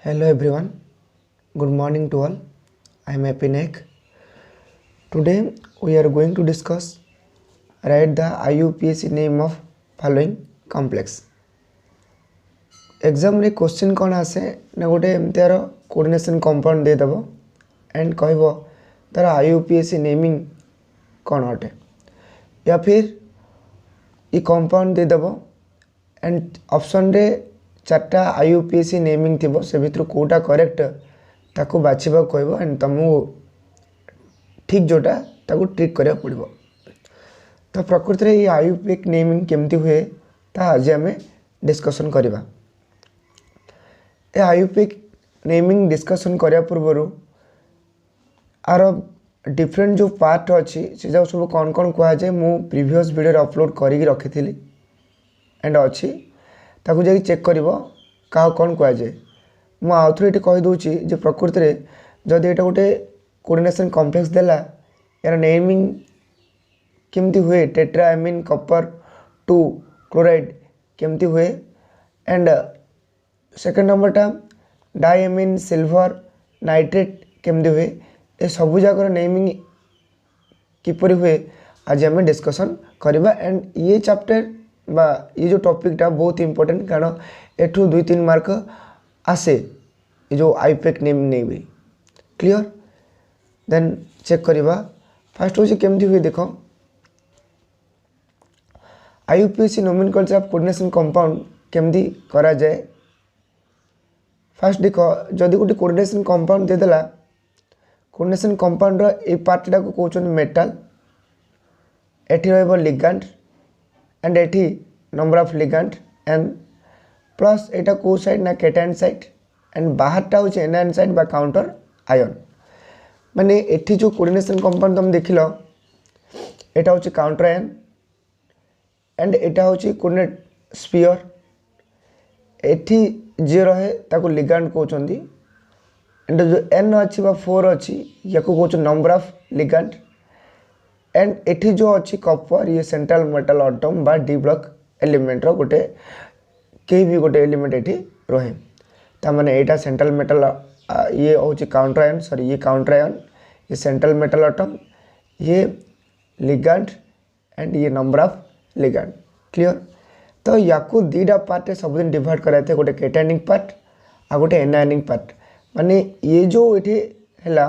Hello everyone, good morning to all. I am Epinek. Today we are going to discuss write the IUPAC name of following complex. Exam रे question कौन आसे ना गोटे एमतीर coordination compound दे दबो and कहबो तार IUPAC naming कौन अटे या फिर ये कंपाउंड दे दबो एंड ऑप्शन रे चार्टा IUPAC नेमिंग थी से भितर कौटा करेक्ट ताको बाछिबा कहबो एंड तुमको ठीक जोटा ताको ट्रिक करिया पड़िबो। तो प्रकृति रे ये IUPAC नेमिंग केमती हुए ता आज आम डिस्कशन करिबा। ए IUPAC नेमिंग डिस्कशन करिया पूर्व आर डिफरेंट जो पार्ट अच्छी से जो सब कौन कौन कह जाए मु प्रीवियस वीडियो अपलोड करी रखी थी एंड अच्छी ताकू जाकि चेक करिवो का कौन कह जाए मु आउथरे ये कहीदे जे प्रकृति रे जदि एटा गोटे कोऑर्डिनेशन कॉम्प्लेक्स देला यार नेमिंग केमती हुए टेट्राएमीन कॉपर 2 क्लोराइड केमती हुए एंड सेकंड नंबर टा डायमीन सिल्वर नाइट्रेट केमती हुए ए सबू जाकर नेमिंग किपरि हुए आज आम डिस्कशन करवा एंड ये चैप्टर बा ये जो टॉपिक टा बहुत इंपोर्टेंट कारण एठू 2-3 मार्क आसे ये जो IUPAC नेमिंग नहीं हुई क्लियर देन चेक करवा फास्ट हूँ केमती हुए देख IUPAC nomenclature of coordination compound केमती करा जाए। फास्ट देख जदि गोटे कोऑर्डिनेशन कंपाउंड देदेला कोऑर्डिनेशन कंपाउंड ए पार्टा को कहते मेटल एठी रहबो लिगैंड एंड एठी number of ligand and plus एटा को साइड ना कैटायन साइड एंड बाहरटा होचे एनायन साइड बा काउंटर आयन माने एठी जो कोऑर्डिनेशन कंपाउंड तुम देखिलो एटा होचे काउंटर आयन एंड एटा होचे कोऑर्डिनेट स्फीयर एठी जे रहे ताको लिगैंड कहउचंदी एंड जो n अच्छी बा 4 अच्छी या को कहउच नंबर ऑफ लिगैंड एंड एठी जो अच्छी कॉपर ये सेंट्रल मेटल एटम बा डी ब्लॉक एलिमेंट रो गोटे कहीं भी गोटे एलिमेंट एठी रहे ता माने एटा सेंट्रल मेटल ये होची काउंटर आयन सॉरी ये काउंटर आयन ये सेंट्रल मेटल एटम ये लिगैंड एंड ये नंबर ऑफ लिगैंड क्लियर। तो याकू दीटा पार्ट सब दिन डिवाइड कराते गोटे कैटायनिक पार्ट आ गोटे एनायनिक पार्ट माने ये जो एठी हैला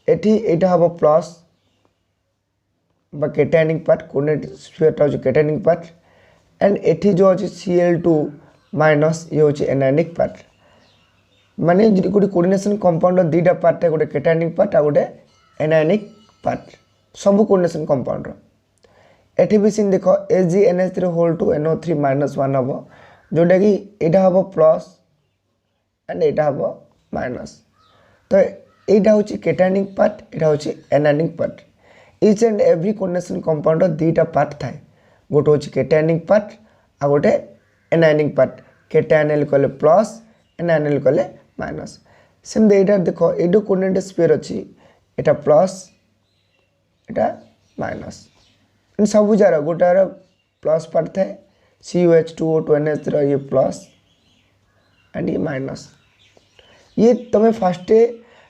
एठी एटा हबो प्लस बा कैटायनिक पार्ट कोऑर्डिनेट स्फीयर टा कैटायनिक पार्ट एंड एठी जो अछि Cl2 माइनस ये होछि एनायनिक पार्ट माने गोटे कोऑर्डिनेशन कंपाउंड दीटा पार्ट गोटे कैटायनिक पार्ट आ गोटे एनायनिक पार्ट सब कोऑर्डिनेशन कंपाउंड एठी भी सिन देखो AgNH3 whole to NO3 minus 1 हबो जोटा कि एटा हबो प्लस एंड एटा हबो माइनस। तो एटा होछि कैटायनिक पार्ट एटा होछि anionic part each and every coordination compound दीटा पार्ट थाए गोटे होछि कैटायनिक पार्ट आ गोटे एनायनिक पार्ट कैटायनल कले प्लस एनायनल कले माइनस सेम एटा देखो एडो कोऑर्डिनेट स्फीयर अछि एटा प्लस एटा माइनस इन सब जार गोटार प्लस पार्ट थाए CuH2O2 NH3 ये प्लस एंड ये माइनस ये तुम्हें फास्ट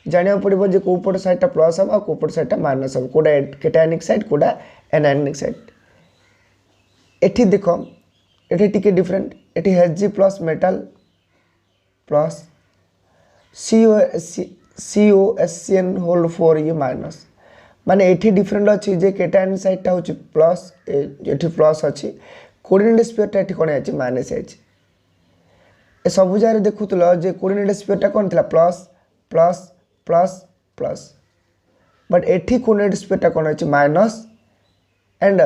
जाना पड़ो जे कौ पट साइडटा प्लस हम कौ पट साइडटा माइनस हम कोटा कैटायनिक साइड कोटा एनायनिक साइड एठी देखो एठी टिके डिफरेंट एठी Hg plus metal plus COSCN whole 4 ये माइनस माने एठी डिफरेंट अच्छी जे कैटायन साइडटा होची प्लस एठी प्लस अच्छी कोऑर्डिनेट स्फीयरटा एठी कोन अछि माइनस अछि ए सब जारे देखुतलो जे कोऑर्डिनेट स्फीयरटा कोन थिला plus plus plus plus but एठी कोऑर्डिनेट स्फीयरटा कोन अछि माइनस एंड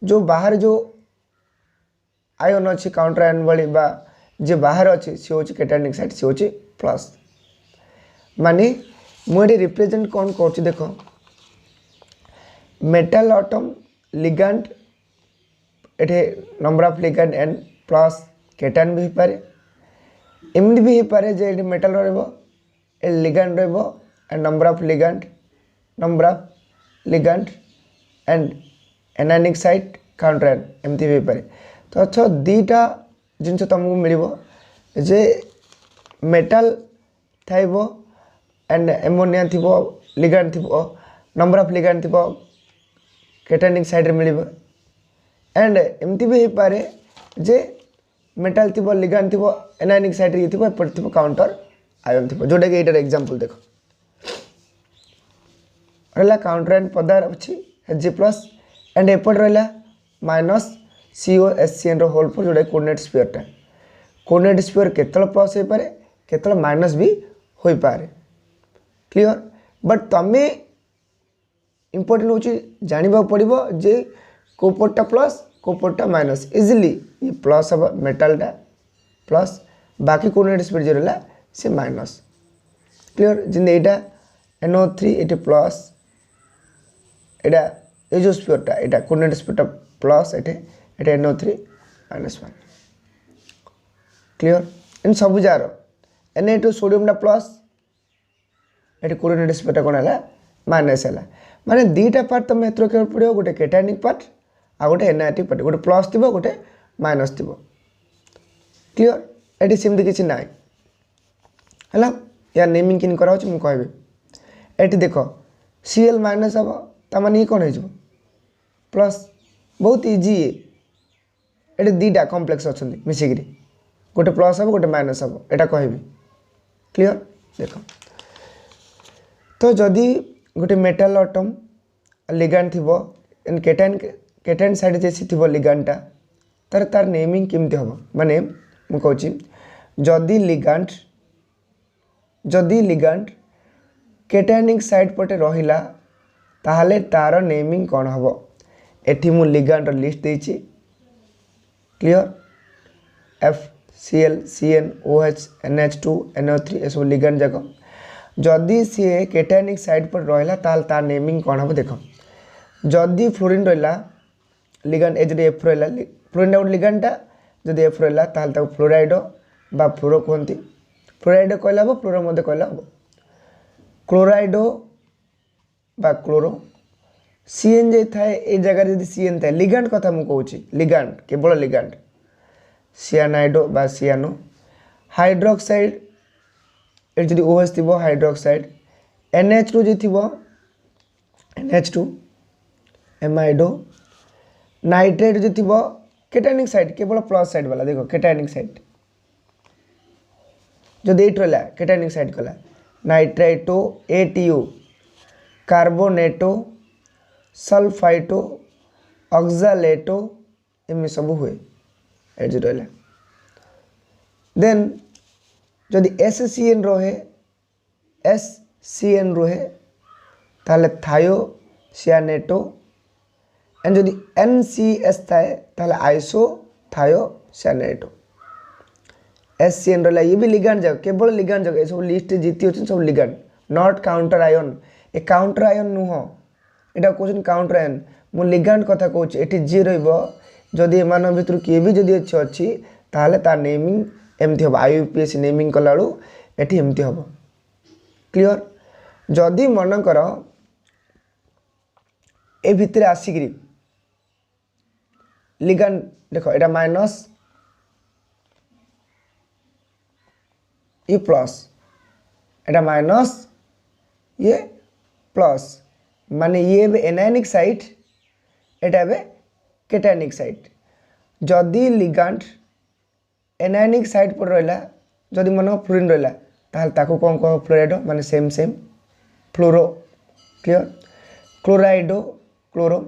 जो बाहर जो आयन अच्छी काउंटर आयन वाली बा जे बाहर अच्छी सी होची कैटायनिक साइड सी होची प्लस माने मुझे रिप्रेजेंट कौन कर देखो मेटल एटम लिगैंड एठे number of ligand and plus cation भी पारे एमती भी पारे जे एठे मेटल रहबो ए लिगैंड रहबो and number of ligand and anionic side counter ion एमती भी पारे। तो अच्छा दीटा जिनस तुमको मिल जे मेटाल थाइबो एंड एमोनिया थिबो लिगैंड थिबो नंबर ऑफ लिगैंड थिबो कैटायनिक साइड रे मिलिबो एंड एमती भी पारे जे मेटाल थिबो लिगैंड थिबो एनायनिक साइड रे थिबो एपट थिबो काउंटर आयन थिबो जोटा कि एटार एग्जांपल देखो रहला काउंटर आयन पदार अछि Hg+ एंड एपट रहला माइनस COSCN रो होल 4 जोटा कोऑर्डिनेट स्फीयर टा कोऑर्डिनेट स्फीयर केतल प्लस होई पारे केतल माइनस भी होई पारे क्लियर बट तमे इंपोर्टेंट होची जानिबा पड़िबो जे कोपोटा प्लस कोपोटा माइनस इजीली ये प्लस अब मेटल टा प्लस बाकी कोऑर्डिनेट स्फीयर जो रहला से माइनस क्लियर जिंदे एटा NO3 एटा प्लस एटा ए जो स्फीयर टा एटा कोऑर्डिनेट स्फीयर टा plus iota NO3 -1 clear in सब जार Na2 सोडियम टा प्लस एटी कोऑर्डिनेट स्फीयर कोन हला माइनस हला माने दीटा पार्ट तमे एतरो के पड़ियो गोटे कैटायनिक पार्ट आ गोटे एनायटिक पार्ट गोटे प्लस थिबो गोटे माइनस थिबो क्लियर एटी सिम किछि नाइ हला या नेमिंग किन करा होछ मु कहबे एटी देखो Cl माइनस अब त माने कोन हे जबो प्लस बहुत इजी एटी दीटा कॉम्प्लेक्स अछंदी मिसिगिरी गोटे प्लस हम गोटे माइनस हम एटा कहबी क्लियर देखो तो जदि गोटे मेटल एटम लिगैंड थिबो एंड कैटायन साइड जेसी थिबो लिगैंड ता तार नेमिंग केमती हम माने मु कहूची जदि लिगैंड कैटायनिक साइड पटे रहिला ताहले तार नेमिंग कोन हबो एठी मु लिगैंड लिस्ट देछि clear FCl CN OH NH2 NO3 ए सब लिगैंड जाक जदि सी कैटायनिक साइड पर रहिला ताल तार नेमिंग कोन हबो देखो जदि फ्लोरीन रहिला लिगैंड एज एफ रहिला फ्लोरीन आउट लिगैंड ता जदि एफ रहिला ताल ता फ्लोराइड बा फ्लोरो कोनती फ्लोराइड कहला हबो फ्लोरो मध्ये कहला हबो क्लोराइड बा क्लोरो CN जे थाए ए जगह जदि CN थाए लिगैंड कथा मु कहूची लिगैंड केवल लिगैंड सियानाइडो बा सियानो हाइड्रोक्साइड ए जदि OH थिबो हाइड्रोक्साइड NH2 जे थिबो NH2 एमाइडो नाइट्रेट जे थिबो कैटायनिक साइड केवल प्लस साइड वाला देखो कैटायनिक साइड जो देट रहला कैटायनिक साइड कला नाइट्रेटो ATO कार्बोनेटो सल्फाइटो ऑक्सालेटो एमे सब हुए ए जो रहला देन जदि SCN रहे SCN रहे ताले थायो सियानेटो एंड जदि NCS थाए ताले आइसो थायो सियानेटो SCN रहला ये भी लिगैंड जगह केवल लिगैंड जगह सब लिस्ट जीती होछन सब लिगैंड नॉट काउंटर आयन ए काउंटर आयन नुह एटा क्वेश्चन काउंटर आयन मु लिगैंड कथा कहूची एटी जी रहइबो जदि एमान भितर किए भी जदि अछि ताले ता नेमिंग एमती हम IUPAC नेमिंग कलाळू एठी एमती हम क्लियर जदि मन कर ए भितर आसिकरी लिगैंड देखो एटा माइनस ये प्लस एटा माइनस ये प्लस माने ये बे एनायनिक साइड एटा बे कैटायनिक साइड जदि लिगैंड एनायनिक साइड पर रहला जदि मन फ्लोरीन रहला ताल ताको कोन को फ्लोराइड माने सेम फ्लोरो क्लियर क्लोराइडो क्लोरो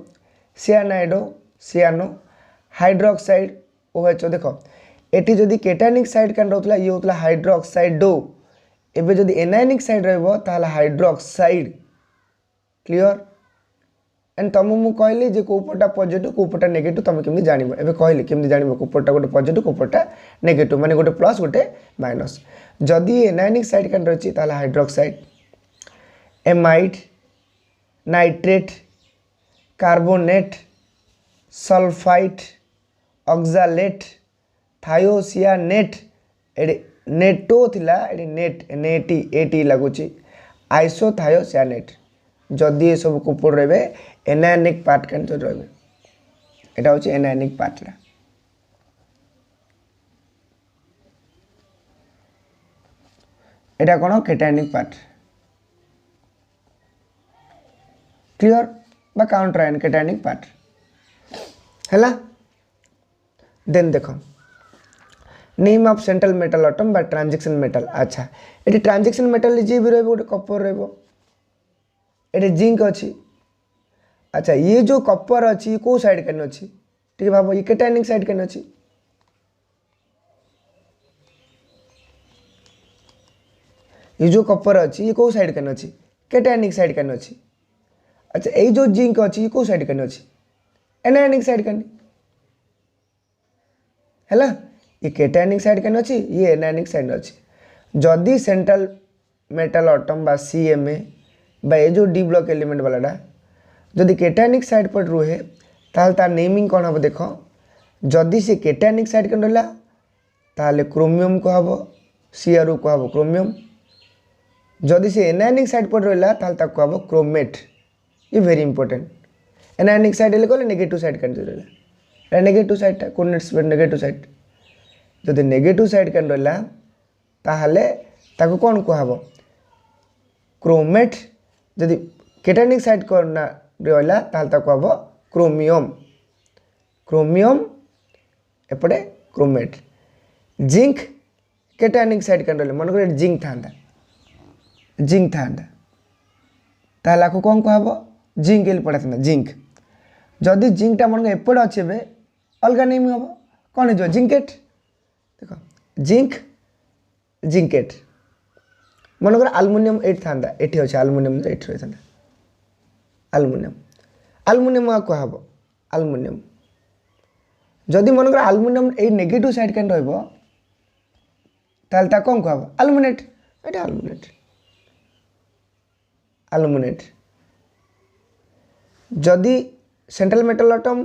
सियानाइडो सियानो हाइड्रोक्साइड OH देखो एटी जदि कैटायनिक साइड कान रहतला ये होतला हाइड्रोक्साइडो एबे जदि एनायनिक साइड रहबो ताल हाइड्रोक्साइड क्लियर एंड तम मु कहली जे कोपटा पॉजिटिव कोपटा नेगेटिव तुम केमि जानिबो एबे कहली केमि जानिबो कोपटा गोटे पॉजिटिव कोपटा नेगेटिव माने गोटे प्लस गोटे माइनस जदि एनायनिक साइड कान रहछि ताला hydroxide amide nitrate carbonate sulphite oxalate thiocyanate एडे नेटो थिला एडे नेट एटी लागुची आइसोथायोसियानेट जदि ये सब कोपड़ रहे एनायनिक पार्ट कैन रहे एटा होची एनायनिक पार्ट एटा कौन केटायनिक पार्ट क्लियर बा काउंटर आयन केटायनिक पार्ट हैला। देन देखो name of central metal atom बा ट्रांजिशन मेटल। अच्छा ये ट्रांजिशन मेटल जी भी रोटे कपर रे जिंक अच्छी। अच्छा ये जो कपर अच्छी कौ साइड कैन अच्छी ठीक भाव ये केटायनिक साइड कैन अच्छी ये जो कपर अच्छी ये कौ साइड कैन अच्छी केटायनिक साइड कैन अच्छी। अच्छा ये जो जिंक अच्छी ये कौ साइड कैन अच्छी एनायनिक साइड कैन हैला। ये केटायनिक साइड कैन अच्छी ये एनायनिक साइड अच्छी। जदि सेंट्रल मेटल एटम बा सीएमए बा ये जो डी ब्लॉक एलिमेंट वालाटा जदि केटायनिक साइड पर रुहे ताल तार नेमिंग कौन हम देख। जदि से केटायनिक साइड कैन रहा ताले क्रोमियम कहब सीआरओ कहब क्रोमियम। जदि से एनायनिक साइड पर रहा ताल ताक कहब क्रोमेट। ये वेरी इंपोर्टेंट। एनायनिक साइड हेल्ले कहले नेगेटिव साइड कैन रहा नेगेटिव साइडटा कोऑर्डिनेट्स नेगेटिव साइड। जदि नेगेटिव साइड कैन रहा ताहले ताको कौन कहब क्रोमेट। जदि केटायनिक साइड करना रहा ताहले ताको कहब क्रोमियम क्रोमियम एपटे क्रोमेट। जिंक केटायनिक साइड कैन रहा मन कर जिंक था ताहले आको कौन कहब जिंक एल पड़ा था जिंक। जदि जिंकटा मन एपटे अच्छे अलग नेम हम कौन हो जिंकेट देख जिंक जिंकेट। मनकर आलुमिनियम एट था ये अच्छे आलुमिनियम एट रही था आलुमिनियम आलुमिनियम कहब आलुमिनियम। जदि मनकर आलुमिनियम ए नेगेटिव साइड कैन रहा कौन कहब आलुमिनेट ये आलुमिनेट आलुमिनेट। जदि central metal atom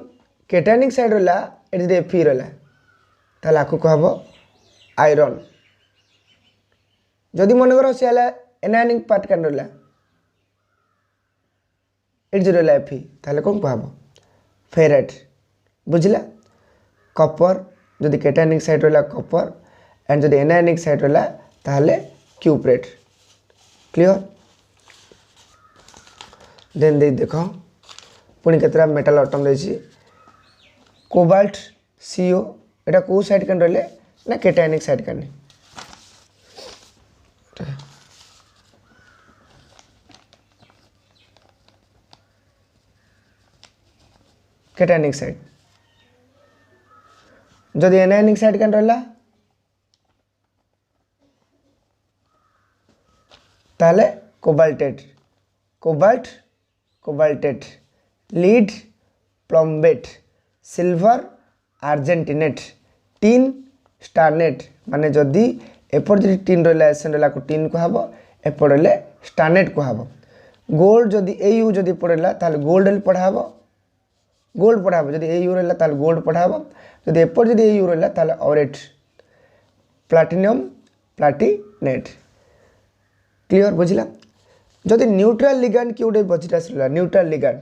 cationic side रहा ये एफी रहा ताल आपको कहब आयरन। जदि मनकर सी एनायनिक पार्ट कैन रहा ये रहा एफी ताल कौन कहब फेरेट बुझला। कपर जदि केटायनिक साइड रहा कपर एंड जदि एनायनिक साइड रहा ताहले क्यूप्रेट क्लियर। देन देख पुणी केतरा मेटल एटम देछि कोबाल्ट सीओ एटा को साइड कैन रहिले ना केटायनिक साइड कैन केटायनिक साइड। जदि एनायनिक साइड कैन रहा ताले cobaltate cobalt cobaltate lead plumbate silver argentinate tin stannate. माने जदि एपट जदि टीन रहा एसन रहा टीन कहब एपट रहा स्टारनेट कहब। गोल्ड जदि ए यू जदि पढ़ेला ताल गोल्ड पढ़ाब गोल्ड पढ़ाब। जदि ए यू रहा ताल गोल्ड पढ़ाब। जदि एपट जदि ए यू रहा ताल ऑरेट प्लाटिनम प्लाटिनेट क्लियर बुझला। जदि न्यूट्रल लिगैंड कि गोटे बजिटास रहा न्यूट्रल लिगैंड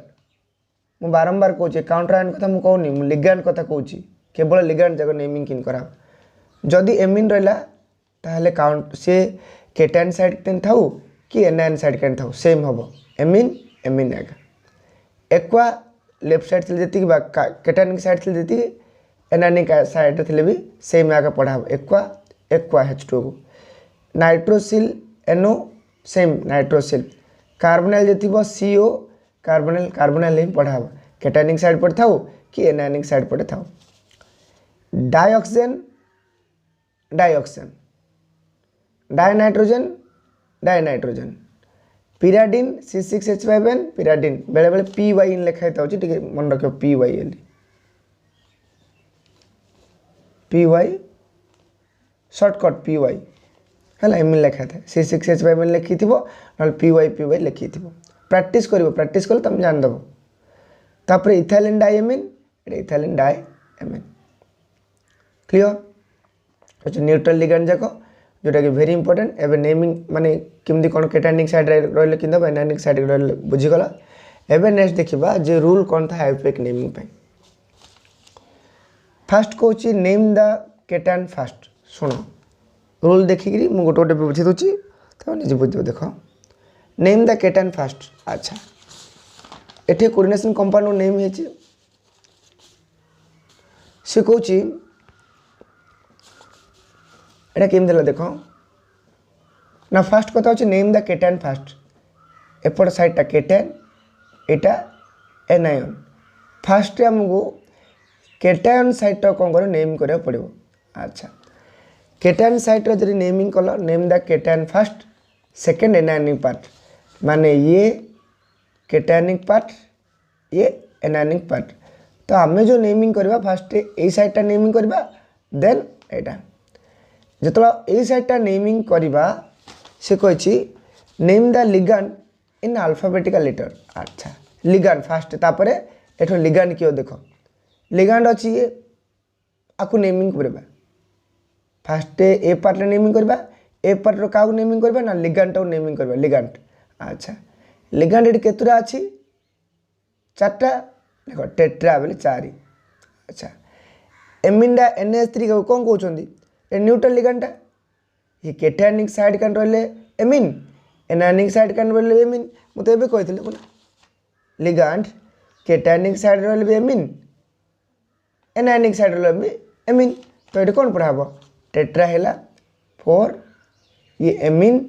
मु बारंबार कहूँ काउंटर आयन कथा मुझे कहूनी लिगैंड कथा कहूँ केवल लिगैंड जाक नेमिंग किन करा। जदि एमिन रहा ताहले काउंट से केटायन साइड कैन थाउ कि एनायन साइड कैन थाउ सेम हम एमिन एमिन आएगा। एक्वा लेफ्ट साइड थे जी केटायनिक साइड थे जी एनायनिक साइड थे भी सेम आगे पढ़ा एक्वा एक्वा H2 को nitrosyl N O same nitrosyl carbonyl जी CO कार्बोनाइल कार्बोनाइल ही पढ़ा केटायनिक साइड पर थाउ कि एनायनिक साइड पर थाउ। Dioxygen dioxygen dinitrogen dinitrogen pyridine C6H5N pyridine बेले बेले PY इन लिखाई था ठीक मन रख PY शॉर्टकट PY है एम लिखा था C6H5N लिखी थी ना PY लिखी थी। प्रैक्टिस प्रैक्टिस कले तुम जानदेव। तापर ethylene diamine ethylene diamine clear अच्छा न्यूट्रल लिगैंड जाक जोटा कि वेरी इंपोर्टेंट एवं नेमिंग माने केमती कौन केटायनिक साइड रही कि एनायनिक साइड रही बुझीगला। एवं नेक्स्ट देखा जे रूल कौन था आईयूपीएक नेमिंग पे। फास्ट कौच नेम द केटायन फास्ट शुण रूल देखिकी मुझे गोटे गोटे बुझे दूसरी तो निजे बुझ देख नेम द केटायन फास्ट। अच्छा एठी कोऑर्डिनेशन कंपाउंड नेम है से कौन एटा केम देला देख ना फास्ट कथा होची नेम द केटायन फास्ट एपट साइडटा केटायन एटा एनायन फास्ट हमको केटायन साइडटा कौन कर नेम करा पड़ो। अच्छा केटायन साइडर जब नेमिंग कल name the cation first second anionic part माने ये केटायनिक पार्ट ये एनायनिक पार्ट तो आम जो नेमिंग करवा फास्ट ए साइडटा नेमिंग करवा देन एटा जो ये साइडटा नेमिंग करवा से कही name the ligand in alphabetical letter. अच्छा लिगांड फास्ट तापर एठो लिगांड कियो देख लिगांड अच्छी ये आपको नेमिंग करवा फास्ट ए पार्ट नेमिंग करवा ए पार्ट क्या नेमिंग करवा ना लिगांड टाक नेमिंग करवा लिगांड। अच्छा लिगांड ये केतुरा अच्छी चार्टा देख टेट्रा बोले 4। अच्छा एमिंडा NH3 कौन कहते न्यूट्रल लिगांडा ये केटायनिक साइड कान रहिले एमिन एनायनिक साइड कान रहिले एमिन मुझे एबे कहिथिले बोला लिगांड केटायनिक साइड रहिले एमिन एनायनिक साइड रहिले एमिन तो ये कौन पढ़ा टेट्रा है 4 ये एमिन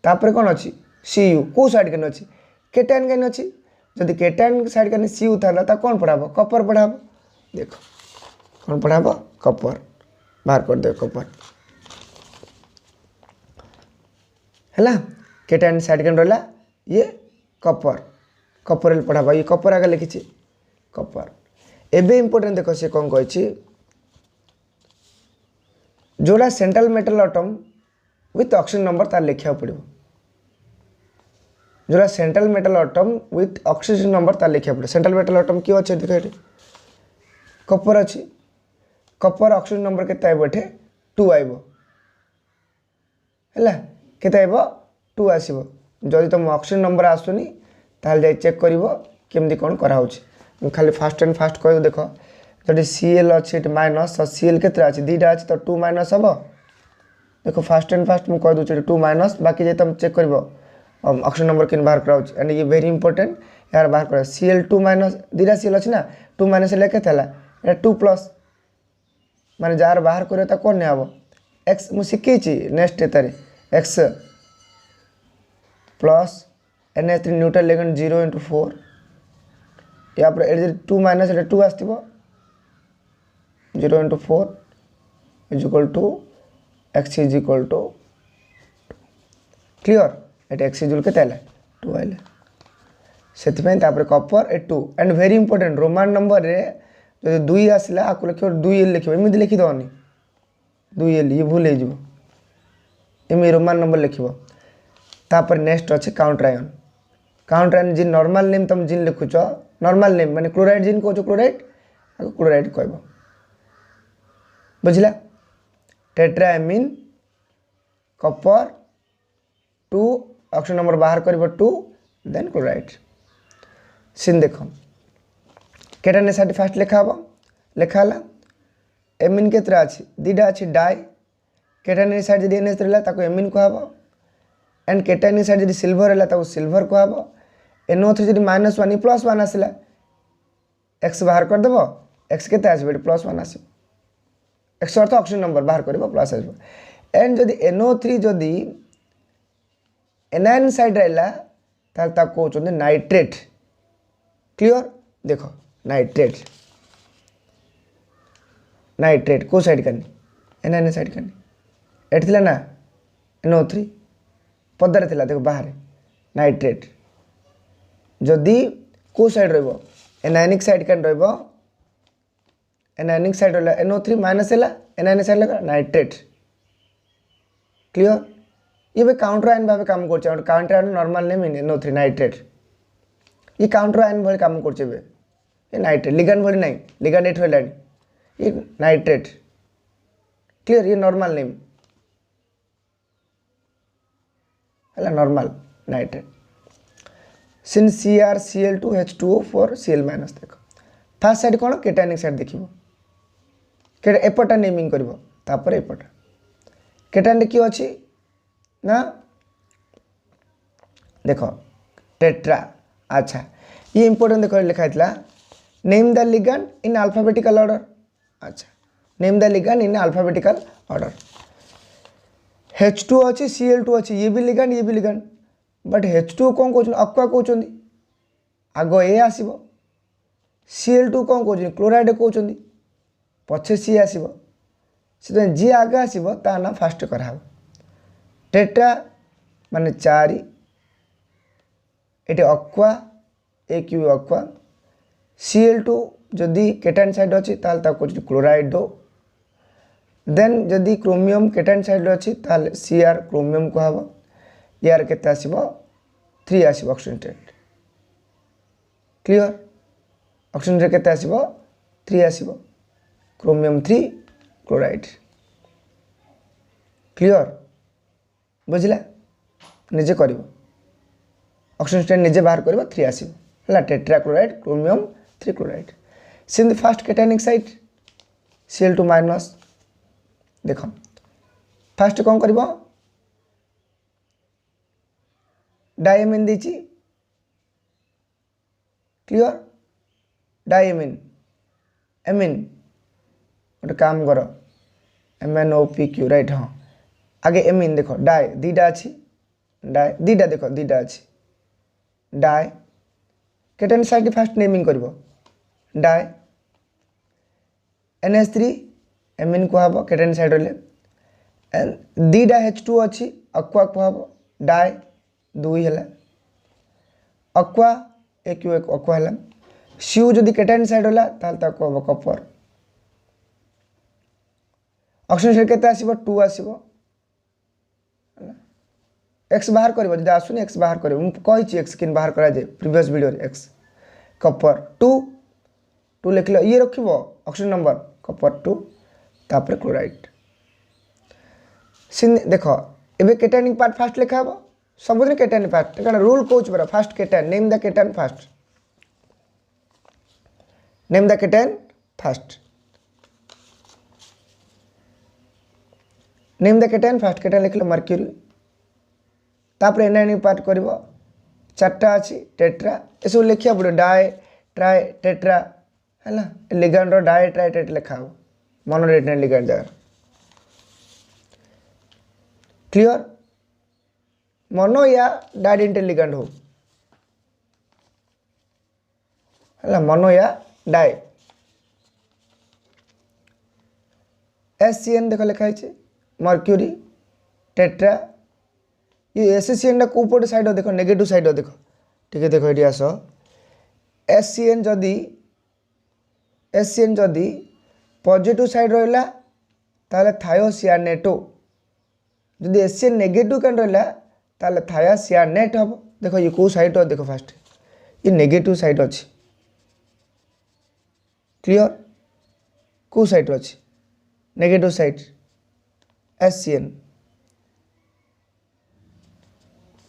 तापर कौन अच्छी CU कौ साइड कैन अच्छी केटायन कैन अच्छी जदि केटायन साइड कैन CU था कौन पढ़ाब कपर पढ़ाब देख कौन पढ़ाब कपर बाहर कर दे कपर है केटायन साइड कैन रहा ये कपर कपर पढ़ाब ये कपर आगे लिखी कपर एबे इम्पोर्टेंट देख सी कौन कही जोड़ा central metal atom with oxygen number तार लिखा पड़ो जोड़ा central metal atom with oxygen number तार लिखा पड़ो सेंट्रल मेटल आटम किए अच्छे देख ये कपर अच्छी कपर ऑक्सीजन नंबर के 2 आइब है के 2 आसो जदि तुम ऑक्सीजन नंबर आसुनी ताल जाई चेक करिवो केमती कौन कराऊँ खाली फास्ट एंड फास्ट कह देख जदि Cl अच्छे माइनस तो Cl के अच्छे 2टा अच्छे तो 2 माइनस हम देख फास्ट एंड फास्ट मुझे कह दूसरी 2 माइनस बाकी जो तुम चेक कर ऑक्सीजन नंबर कि बाहर कराऊँ एंड ये वेरी इंपोर्टेंट यार बाहर कर Cl2 माइनस 2टा Cl अच्छे ना 2 माइनस के 2 प्लस माने जार बाहर कर कौन नहीं हम एक्स मुझे शिखी नेक्स्ट तारे x plus NH3 neutral ligand 0 × 4 या 2 माइनस 2 आसो 0 × 4 = x = क्लियर ये x के 2 आइले से copper 2 and very important Roman number रे जो 2 आसला आपको लिख 2L लिख एमती लिखिदेवनी 2L ये भूल हो एम रोमान नंबर लिख तापर नेक्स्ट अच्छे काउंटर आयन जिन नॉर्मल नेम तुम जिन लिखुच नॉर्मल नेम माने क्लोराइड जिन कहो क्लोराइड क्लोराइड कह बुझला टेट्राएमिन कपर 2 ऑक्सीजन नंबर बाहर कर 2 देन क्लोराइड सीन देख केटायन साइड फास्ट लिखाला एमिन के अच्छी 2टा अच्छी डाई केटायन साइड जब NH रहा एमिन कहब एंड केटायन साइड जब सिल्वर है सिल्वर कहब NO3 जब -1 +1 आसला एक्स बाहर करदेव एक्स के +1 आस एक्स अर्थ ऑक्सीजन नंबर बाहर कर प्लस आस एंड जदि NO3 जदि एनायन साइड रहा कहते नाइट्रेट क्लियर देख नाइट्रेट नाइट्रेट को साइड करनी एनायन साइड करनी एट थिला ना NO3 पदार थिला देख बाहर नाइट्रेट जदि को साइड रही एनायनिक साइड कैन रही एनायनिक साइड रहा NO3 माइनस है एनायनिक साइड लगा नाइट्रेट क्लियर ये भी काउंटर आयन भाव काम कर counter ion normal name NO3 nitrate ये काउंटर आयन भाई काम कर नाइट्रेट लिगांड भाई ना लिगांड एट है ये नाइट्रेट क्लियर ये नॉर्मल नेम है नॉर्मल नाइट्रेट सिन CrCl2H2O4 Cl- देख फास्ट साइड कौन केटायनिक साइड देखिए एपटा नेमिंग कर एपटा केटायन किए अच्छी ना देख टेट्रा। अच्छा ये इंपोर्टेंट देख लिखाई name the ligand in alphabetical order. अच्छा name the ligand in alphabetical order. H2 अच्छी Cl2 अच्छी ये भी लिगैंड बट H2 कौन कहते अक्वा कहते आग ए आसब Cl2 कौन कहते क्लोराइड कहते पछे सी आसब से जी आगे आसब ता ना फास्ट कराव। टेट्रा माने 4 ये अक्वा ए क्यू अक्वा। Cl2 जदि केटाइन साइड अच्छी कहते क्लोराइड। देन जदि क्रोमियम केटाइन साइड अच्छी Cr क्रोमियम कहब। यार केते आसब 3 आसब ऑक्सीजन टेट। क्लियर ऑक्सीजन टेट केते आसब 3 आसब क्रोमियम 3 क्लोराइड। क्लियर बुझला निजे कर ऑक्सीजन टेट निजे बाहर कर 3 आसब है टेट्रा क्लोराइड क्रोमियम 3 क्लोराइड। सिंध first cationic side Cl2 minus. देख फास्ट कौन कर डायमिन दीची। क्लियर डायमिन एमिन गोटे काम कर MnOPQ राइट। हाँ आगे एमिन देख डाय दीटा अच्छी डाय दीटा देख दीटा अच्छी di cation side first naming कर डाय NH3 एमिन कहब केटाइन साइड रे दीटा H2 अच्छी अक्वा कहब डाय 2 है अक्वा एक अक्वा है। सीयू जदि केटाइन साइड है कहब कपर। ऑक्सीजन साइड केते आसीबो 2 आसीबो एक्स बाहर कर जब आसुनी एक्स बाहर कर कही एक्स किन बाहर करा जाए प्रीवियस वीडियो एक्स कपर 2 लिख ये रख ऑक्सीजन नंबर कपर 2 तापर क्लोराइड। देख एबे केटाइनिक पार्ट फास्ट लिखा हम सबुदिन केटाइन फास्ट क्या रूल कौच परा fast cation name the cation fast name the cation fast name the cation fast cation लिखल मर्क्यूरी तापर एनायनिक पार्ट कर 4टा अच्छी टेट्रा ये सब लिखा पड़ो डाए ट्राए टेट्रा है लिगैंड डाए ट्राए टेट लिखा हो मोनोडेटनेट लिगैंड जगह। क्लियर मोनो या डाइडेंटल लिगैंड हो है मोनो या डाए। SCN देख लिखाई मर्क्यूरी टेट्रा ये SCN कौपटे साइड देख नेगेटिव साइड देख ठीक है देख ये आस SCN जदि पॉजिटिव साइड रहा ताले थायोसियानेटो जदि SCN नेगेटिव कैन रहा ताले थायासियानेट हम देख ये कौ साइड देख फास्ट ये नेगेटिव साइड अच्छी। क्लियर कौ साइड अच्छी नेगेटिव साइड SCN।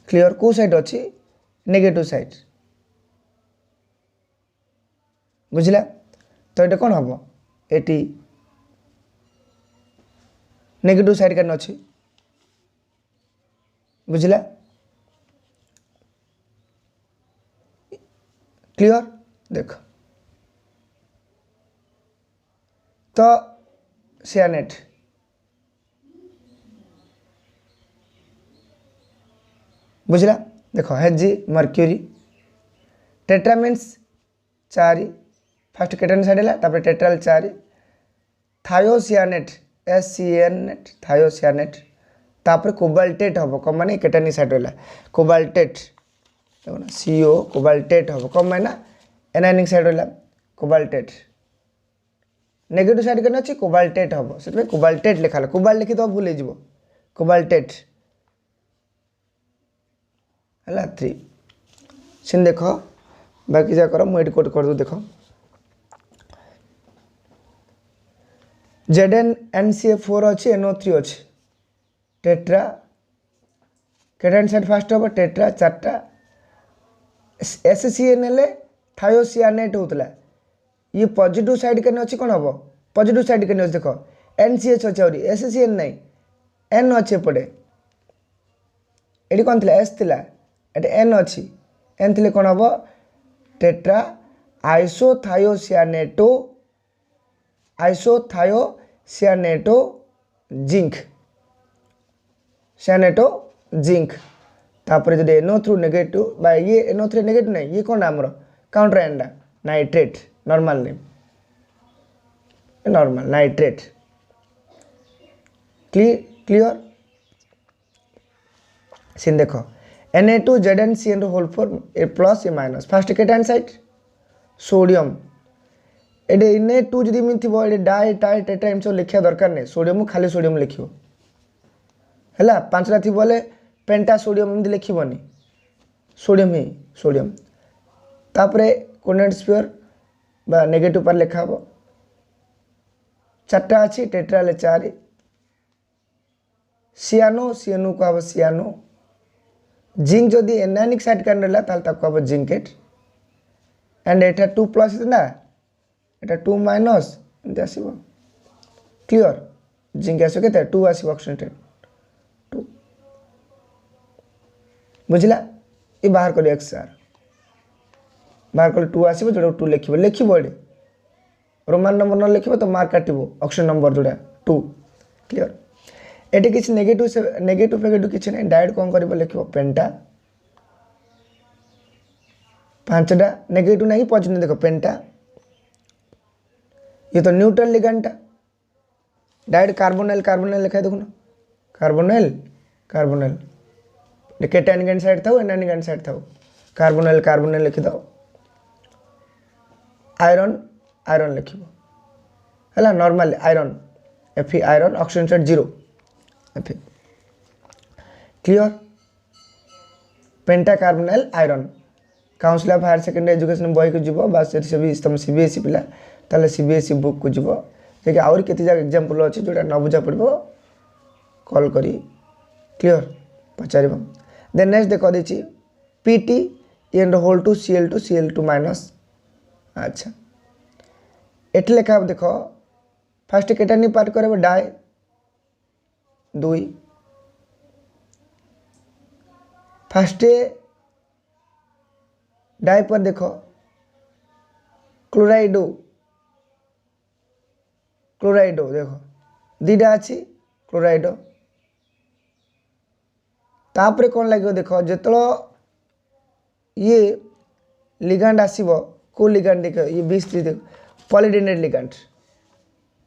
क्लियर कौ साइड अच्छी नेगेटिव साइड बुझला तो ये कौन हम ये नेगेटिव साइड कैन अच्छी बुझला। क्लियर देख तो सियानेट बुझला देख hazy mercury tetra means 4 fast cation side है टेट्राल 4 थायोसियानेट SCN थायोसियानेट तापर कोबाल्टेट हम कम माने केटाइन साइड रहा कोबाल्टेट CO कोबाल्टेट हम कम माना एनायनिक साइड रहा कोबाल्टेट नेगेटिव साइड के अच्छी कोबाल्टेट हम से कोबाल्टेट लिखा कोबाल्ट लिखी तो भूल हो कोबाल्टेट है 3 सिन देख बाकी जा कर मुझे कोट कर दू देख ZnNCA4 अच्छी NO3 अच्छी टेट्रा केटाइन साइड फास्ट हम टेट्रा 4टा SCN हेले थायोसियानेट होता ये पॉजिटिव साइड के अच्छी कौन हम पॉजिटिव साइड के देख NCH अच्छे SCN नहीं N अच्छे पड़े ये कौन थी एस थी ये एन अच्छी एन थी कौन हम tetra isothiocyanato isothiocyanato zinc cyanato zinc तापर जब NO थ्रू नेगेटिव ये NO थ्रू नेगेटिव नहीं ये कौन आमर काउंटर एंडा nitrate normal name normal nitrate clear सीन देखो Na2ZnCN whole form A plus A minus first cation side sodium ये Na2 जदि मिल थी ये डाई टाई टेट्रा एम सब लिखा दरकार नहीं सोडियम खाली सोडियम लिखियो है पांचटा थी बोले पेंटा सोडियम एमती लिखनी सोडियम ही सोडियम तापरे कोऑर्डिनेट स्फीयर बा नेगेटिव पर लिखा हो चार्टा अच्छी टेट्रा ले 4 सियानो सियानो को हम सियानो जिंक जदि एनायनिक साइड का रहा ताको हम जिंकेट एंड एटा 2 प्लस ना एटा 2 माइनस एमती आसो क्लियर जिंक आसो के 2 आसो ऑक्सीजन 2 बुझला ये बाहर कर XR बाहर कर 2 आसो जो 2 लिख ये रोमान नंबर न लिख तो मार्क काटो ऑक्सीजन नंबर जोड़ा 2 क्लियर ये किसी नेगेटिव फेगेटिव किसी ना डायरेक्ट कौन कर लिख पेंटा 5टा नेगेटिव नहीं पॉजिटिव देखो पेंटा ये तो न्यूट्रल लिगेंड डायरेक्ट कार्बोनाइल लिखा है देखो ना कार्बोनाइल केटायन साइड था एनायन साइड था कार्बोनाइल लिखि दो आयरन लिख है normal iron Fe iron oxygen side 0 Fe clear penta carbonyl iron council of higher secondary education बही को जीव बास तुम CBSE पिला ताले CBSE बुक को जीव जे आउर केते जाक एग्जांपल अछि जोटा न बुझा पड़बो कॉल करी क्लियर पचारिबो देन नेक्स्ट देखो देछि PT and whole two Cl2 minus अच्छा एट लेखा देखो फास्ट केटानी पार्ट करे डाई 2 फास्ट डाई पर देखो क्लोराइडो देखो दीटा अच्छी क्लोराइडो तापरे कौन लगे देखो जो ये लिगांड आसो को लिगांड देख ये 20 देखो polydentate ligand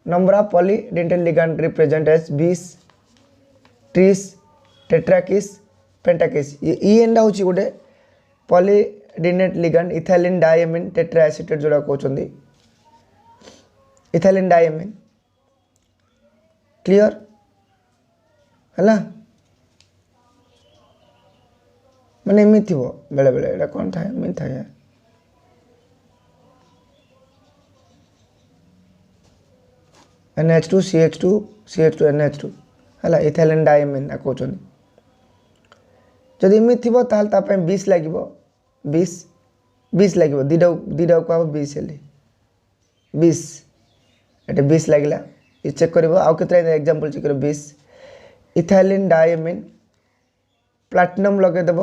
number of polydentate ligand represent as 20 tris tetrakis pentakis ये एंडा हूँ गोटे polydentate ligand ethylene diamine tetra acetate जोड़ा कहते इथाइलिन डायमिन क्लियर है माने एमती थी बेले बेले ये कौन था एमती था NH2 CH2 NH2 है इथाइलिन डायमिन कहते जदि एमती थी ताल 20 लगे 20 लगे दीटा को 20 हेली 20 ये 20 लगला ये चेक कर आउ के एग्जांपल चेक कर 20 इथाइलिन डायमिन प्लाटिनम लगेदेव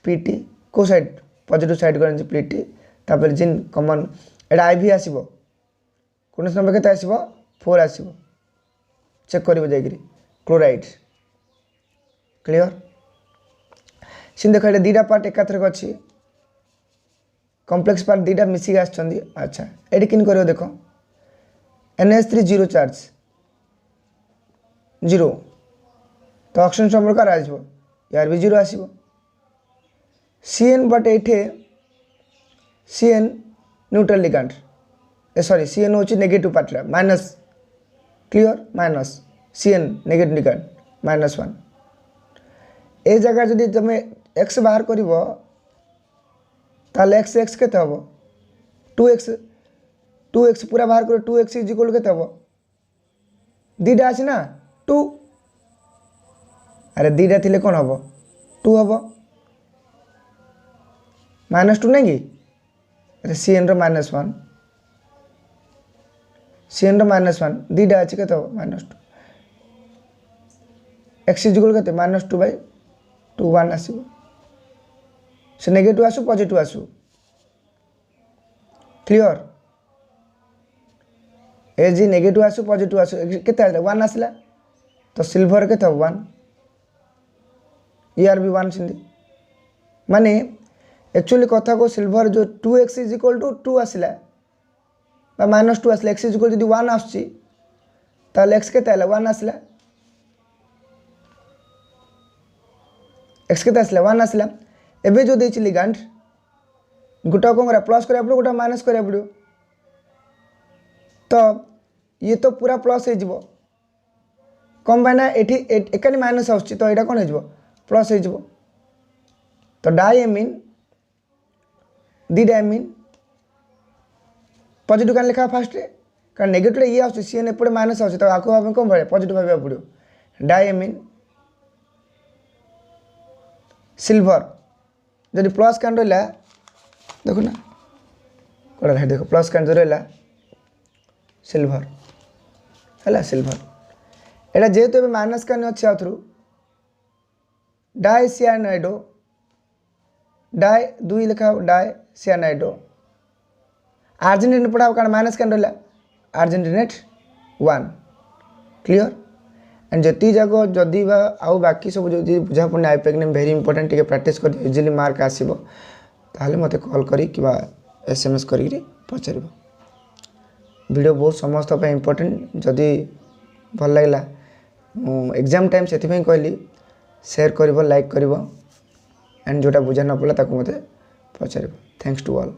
PT को साइड पॉजिटिव साइड कर PT तापर जिन कॉमन एटा IV आसीबो कोन नंबर केते आसीबो 4 आसीबो चेक करिवो जायगिरी क्लोराइड क्लियर सिन देखो ये दीटा पार्ट एकाथरक अच्छी कॉम्प्लेक्स पार्ट दीटा मिसिक आछंदी अच्छा एडी किन करिवो देखो NH3 0 चार्ज 0 तो ऑक्सीजन नंबर का आसीबो यार भी 0 आसीबो CN बट एठे CN neutral ligand sorry CN होची negative part minus clear minus CN negative ligand -1 ए जगह जदि तुम x बाहर कर x के 2x पूरा बाहर कर 2x इज इक्वल के दीटा अच्छी ना 2 अरे दीटा थी कौन हम 2 हम -2 नहीं कि अरे CN रो -1 CN रो -1 दीटा अच्छी के -2 x इज इक्वल के -2/2 टू 1 आसो से नेगेटिव आसु पॉजिटिव आसु क्लियर ए जी नेगेटिव आसु पॉजिटिव आसु केते 1 आसला तो सिल्वर के 1 ईआर भी 1 सिंधी माने एक्चुअली कथा को सिल्वर जो 2x = 2 आसला बा -2 आसला x = 1 आसची ताले x केते आला 1 आसला x केते आसला 1 आसला एबे जो देछि लिगैंड गोटा कोन करा प्लस करिया पड़ो गोटा माइनस करिया पड़ो तो ये तो पूरा प्लस हो जिवो कम बायना एठी एकानी माइनस आउछि तो एटा कोन हो जिवो प्लस हो जिवो तो डायमीन दी डायमीन पॉजिटिव कान लिखा फास्ट रे कारण नेगेटिव ये आउछि सीएन एपड़े माइनस आउछि तो आको भाबे कोन भाबे पॉजिटिव भाबे पड़ो डायमीन सिल्वर जदि प्लस कान रहा देखो ना कड़ा है देखो प्लस कान जो रहा सिल्वर है सिल्वर एटा जेहेतु तो माइनस कान अच्छे आउ थ्रू डाई सियानाइडो डाई 2 लिखा डाई सियानाइडो आर्जेंटिनेट पढ़ाओ कारण माइनस कान रहा आर्जेंटिनेट 1 क्लियर एंड जति जाक जदि आउ बाकी सब जो बुझा पड़े आईपैक वेरी इंपोर्टेंट टिके प्रैक्टिस कर इजिली मार्क आसीबो ताहले मते कॉल करी कि एसएमएस करी पचार वीडियो बहुत समस्त पे इंपोर्टेंट जदि भल लगला एग्जाम टाइम से कहली शेयर कर लाइक कर एंड जोटा बुझा न पड़ा ताको मते पचार थैंक्स टू ऑल।